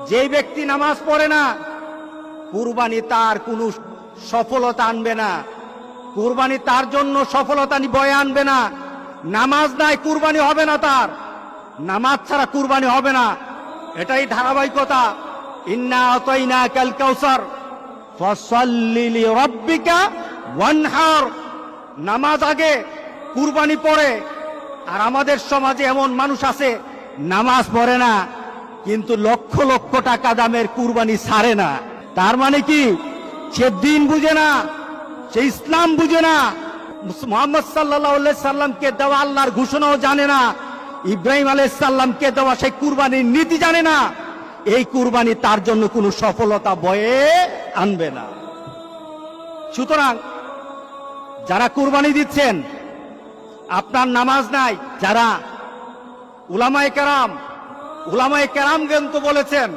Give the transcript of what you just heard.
যেই ব্যক্তি নামাজ পড়ে না, কুরবানি তার কোনো সফলতা আনবে না, কুরবানি তার জন্য সফলতা বয়ে আনবে না। নামাজ নাই, কুরবানি হবে না তার, নামাজ ছাড়া কুরবানি হবে না। এটাই ধারাবাহিকতা। ইন্না আতাইনাকাল কাউসার ফাসাল্লি লিরাব্বিকা ওয়ানহার। নামাজ আগে, কুরবানি পরে। আর আমাদের সমাজে এমন মানুষ আছে নামাজ পড়ে না, কিন্তু লক্ষ লক্ষ টাকা দামের কুরবানি ছাড়ে না। তার মানে কি? সে দিন বুঝে না, সে ইসলাম বুঝে না, মুহাম্মদ সাল্লাল্লাহু আলাইহি সাল্লামকে দেওয়া আল্লাহর ঘোষণাও জানে না, ইব্রাহিম আলাইহিস সালামকে দেওয়া সেই কুরবানির নীতি জানে না। এই কুরবানি তার জন্য কোনো সফলতা বয়ে আনবে না। সুতরাং যারা কুরবানি দিচ্ছেন, আপনার নামাজ নাই, যারা উলামায়ে কেরাম কিন্তু বলেছেন